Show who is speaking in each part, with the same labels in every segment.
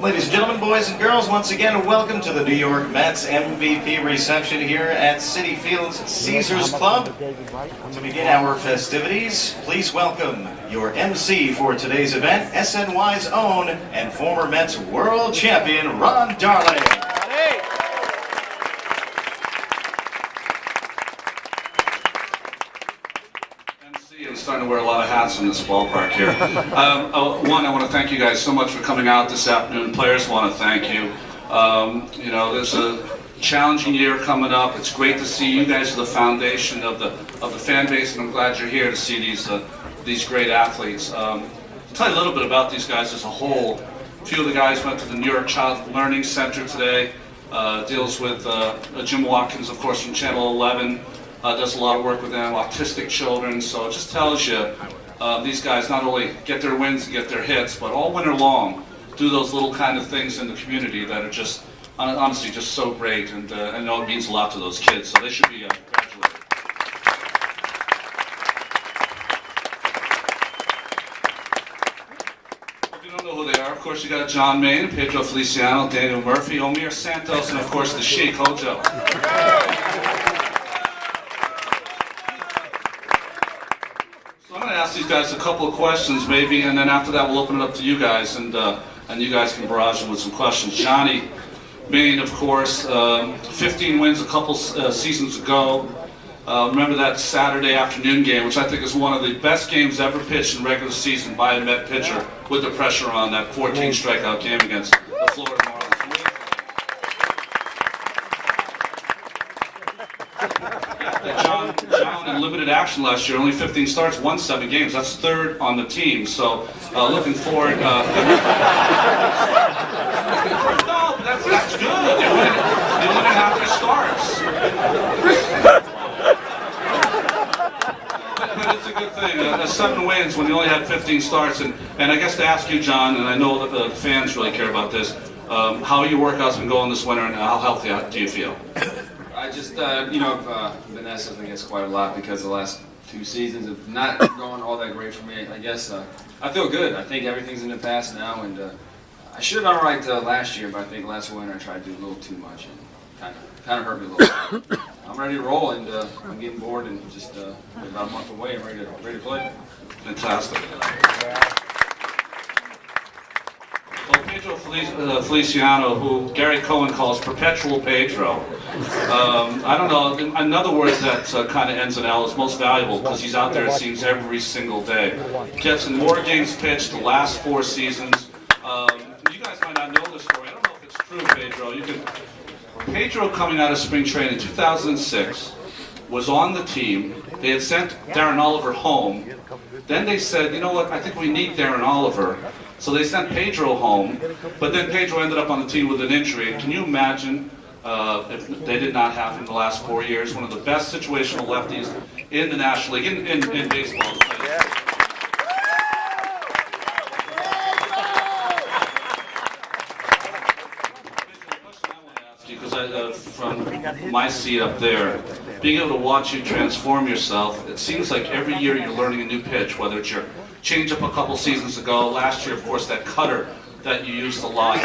Speaker 1: Ladies and gentlemen, boys and girls, once again, welcome to the New York Mets MVP reception here at CitiField's Caesars Club. To begin our festivities, please welcome your MC for today's event, SNY's own and former Mets world champion, Ron Darling.
Speaker 2: I'm starting to wear a lot of hats in this ballpark here. One, I want to thank you guys so much for coming out this afternoon. Players want to thank you. You know, there's a challenging year coming up. It's great to see you guys are the foundation of the fan base, and I'm glad you're here to see these great athletes. I'll tell you a little bit about these guys as a whole. A few of the guys went to the New York Child Learning Center today. Deals with Jim Watkins, of course, from Channel 11. Does a lot of work with them, autistic children, so it just tells you these guys not only get their wins and get their hits, but all winter long do those little kind of things in the community that are just, honestly, just so great, and I know it means a lot to those kids, so they should be congratulated. If you don't know who they are, of course, you got John Maine, Pedro, Feliciano, Daniel Murphy, Omir, Santos, and of course the Sheik, Hojo. I'm going to ask these guys a couple of questions, maybe, and then after that we'll open it up to you guys, and you guys can barrage them with some questions. Johnny Maine, of course, 15 wins a couple seasons ago. Remember that Saturday afternoon game, which I think is one of the best games ever pitched in regular season by a Met pitcher, with the pressure on that 14 strikeout game against the Florida Marlins. John in limited action last year, only 15 starts, won 7 games. That's third on the team. So looking forward. No, that's good. They're winning half their starts. But it's a good thing. 7 wins when you only had 15 starts. And I guess to ask you, John, and I know that the fans really care about this, how your workouts been going this winter, and how healthy do you feel?
Speaker 3: I just, you know, I've been asked, I guess, quite a lot because the last 2 seasons have not gone all that great for me. I guess I feel good. I think everything's in the past now, and I should have done all right last year, but I think last winter I tried to do a little too much, and kind of hurt me a little bit. I'm ready to roll, and I'm getting bored, and just about a month away, I'm ready to play.
Speaker 2: Fantastic. Well, Pedro Feliciano, who Gary Cohen calls Perpetual Pedro. I don't know, in other words, that kind of ends it out as most valuable because he's out there, it seems, every single day. Gets in more games pitched the last 4 seasons. You guys might not know this story. I don't know if it's true, Pedro. Pedro, coming out of spring training in 2006, was on the team. They had sent Darren Oliver home. Then they said, you know what, I think we need Darren Oliver. So they sent Pedro home, but then Pedro ended up on the team with an injury. Can you imagine if they did not have him the last 4 years? One of the best situational lefties in the National League, in baseball. Because from my seat up there, being able to watch you transform yourself, it seems like every year you're learning a new pitch, whether it's your change-up a couple seasons ago, last year, of course, that cutter that you used a lot.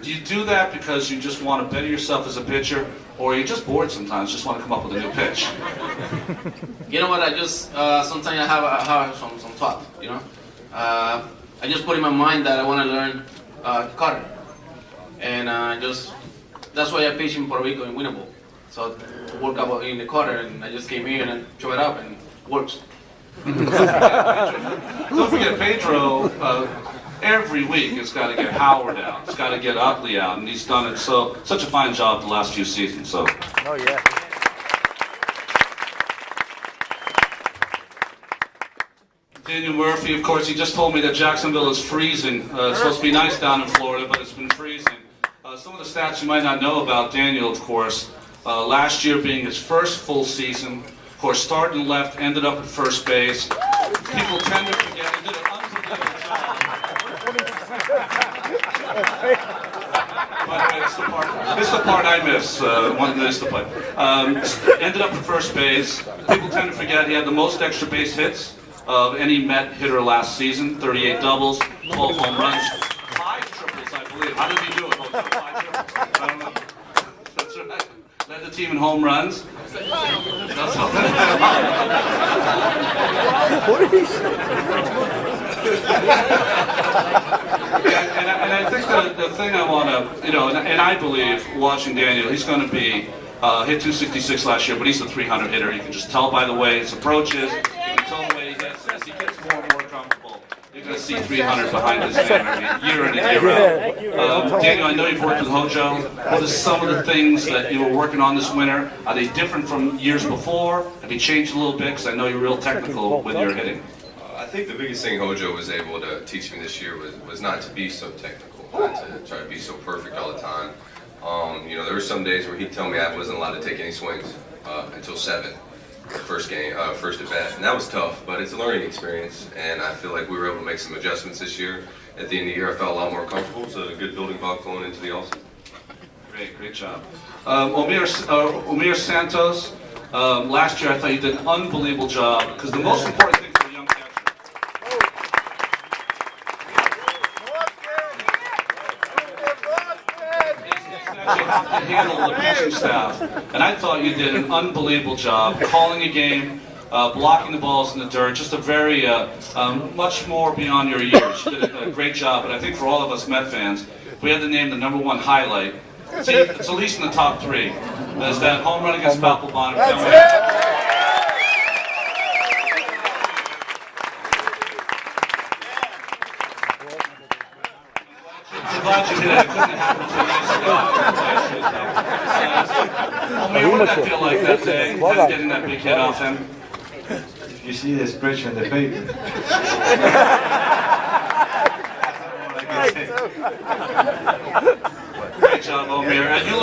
Speaker 2: Do you do that because you just want to better yourself as a pitcher, or are you just bored sometimes, just want to come up with a new pitch?
Speaker 4: You know what, I just, sometimes I have some thought, you know? I just put in my mind that I want to learn cutter. And that's why I pitch in Puerto Rico in Winnable. So to work out in the cutter, and I just came here and threw it up, and it works.
Speaker 2: Don't forget, Pedro, every week has got to get Howard out. It's got to get Utley out, and he's done it such a fine job the last few seasons. So.
Speaker 5: Oh yeah.
Speaker 2: Daniel Murphy, of course, he just told me that Jacksonville is freezing. It's supposed to be nice down in Florida, but it's been freezing. Some of the stats you might not know about Daniel, of course, last year being his first full season, of course, starting left, ended up at first base. People tend to forget he did an unbelievable job. By the way, this is the part I miss, one nice to play. Ended up at first base. People tend to forget he had the most extra base hits of any Met hitter last season, 38 doubles, 12 home runs, 5 triples. I believe. How did he do it, Hojo? 5 triples? I don't know. That's right. Led the team in home runs. That's all.
Speaker 5: What did he say?
Speaker 2: And I think the thing I want to, and I believe, watching Daniel, he's going to be, hit 266 last year, but he's a 300 hitter. You can just tell by the way his approach is. You can tell the way he gets, as he gets more and more comfortable. You're going to see 300 behind his banner year in and year out. Daniel, I know you've worked with Hojo. What are some of the things that you were working on this winter? Are they different from years before? Have you changed a little bit? Because I know you're real technical with your hitting.
Speaker 6: I think the biggest thing Hojo was able to teach me this year was not to be so technical, not to try to be so perfect all the time. There were some days where he'd tell me I wasn't allowed to take any swings until 7, first at bat, and that was tough, but it's a learning experience, and I feel like we were able to make some adjustments this year. At the end of the year, I felt a lot more comfortable, so a good building block going into the offseason.
Speaker 2: Great job. Omir Santos, last year I thought you did an unbelievable job, because the most important thing for a young catcher you have to handle the pitching staff, and I thought you did an unbelievable job calling a game, blocking the balls in the dirt, just a very, much more beyond your years. You did a great job, but I think for all of us Met fans, if we had to name the #1 highlight, it's at least in the top 3. There's that home run against Papelbon. I'm glad you did it. It couldn't happen to me. What did that feel like that day, getting that big hit off him?
Speaker 7: You see the expression in the paper.
Speaker 2: Great job, Omir. And you're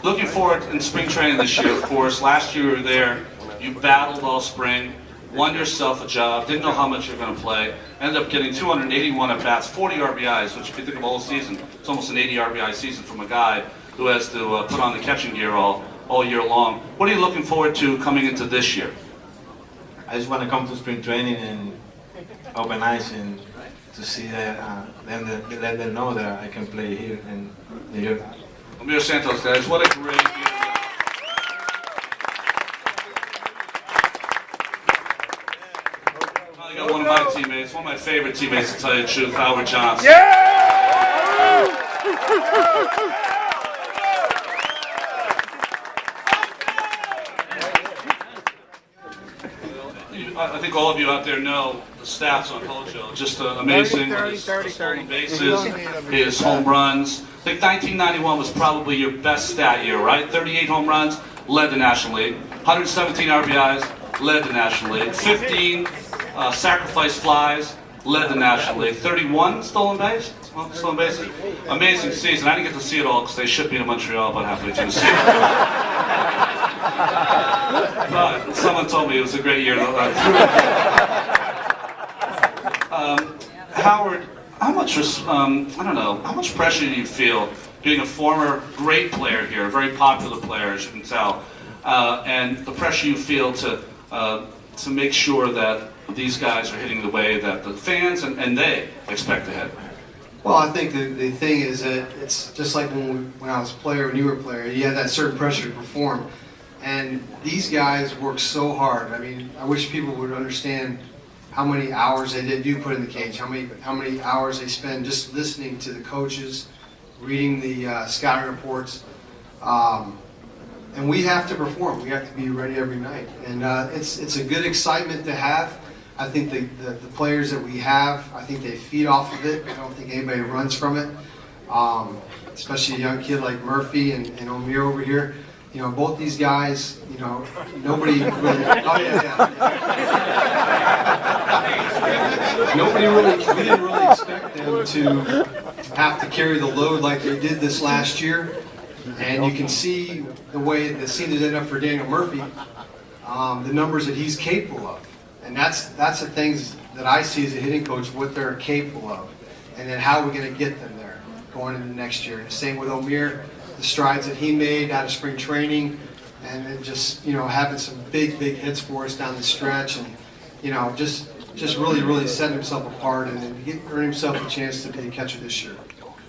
Speaker 2: looking forward in spring training this year, of course. Last year you were there. You battled all spring. Won yourself a job, didn't know how much you were going to play, ended up getting 281 at-bats, 40 RBIs, which if you think of the whole season, it's almost an 80 RBI season from a guy who has to put on the catching gear all year long. What are you looking forward to coming into this year?
Speaker 7: I just want to come to spring training and open eyes and to see that, let them know that I can play here in New York.
Speaker 2: Omir Santos, guys, what a great year. I got one of my teammates, one of my favorite teammates, to tell you the truth, Howard Johnson. I think all of you out there know the stats on Hojo. Just amazing.
Speaker 5: 30,
Speaker 2: his
Speaker 5: 30,
Speaker 2: stolen
Speaker 5: 30.
Speaker 2: bases, his home runs. I think 1991 was probably your best stat year, right? 38 home runs, led the National League. 117 RBIs, led the National League. 15 sacrifice flies, led the National League. 31 stolen bases. Amazing season. I didn't get to see it all because they shipped me to Montreal about halfway through the season. But someone told me it was a great year. Howard, how much how much pressure do you feel being a former great player here, a very popular player, as you can tell, and the pressure you feel to make sure that these guys are hitting the way that the fans and they expect to hit?
Speaker 8: Well, I think the thing is that it's just like when I was a player, when you were a player, you had that certain pressure to perform. And these guys work so hard. I mean, I wish people would understand how many hours they do put in the cage, how many hours they spend just listening to the coaches, reading the scouting reports. And we have to perform. We have to be ready every night. And it's a good excitement to have. I think the players that we have, I think they feed off of it. I don't think anybody runs from it, especially a young kid like Murphy and Omir over here. You know, both these guys, you know, nobody really, we didn't really expect them to have to carry the load like they did this last year. And you can see the way the season ended up for Daniel Murphy, the numbers that he's capable of. And that's the things that I see as a hitting coach, what they're capable of. And then how we're going to get them there going into next year. And the same with Omir, the strides that he made out of spring training, and then just, you know, having some big hits for us down the stretch, and, you know, just really setting himself apart and earning himself a chance to be a catcher this year.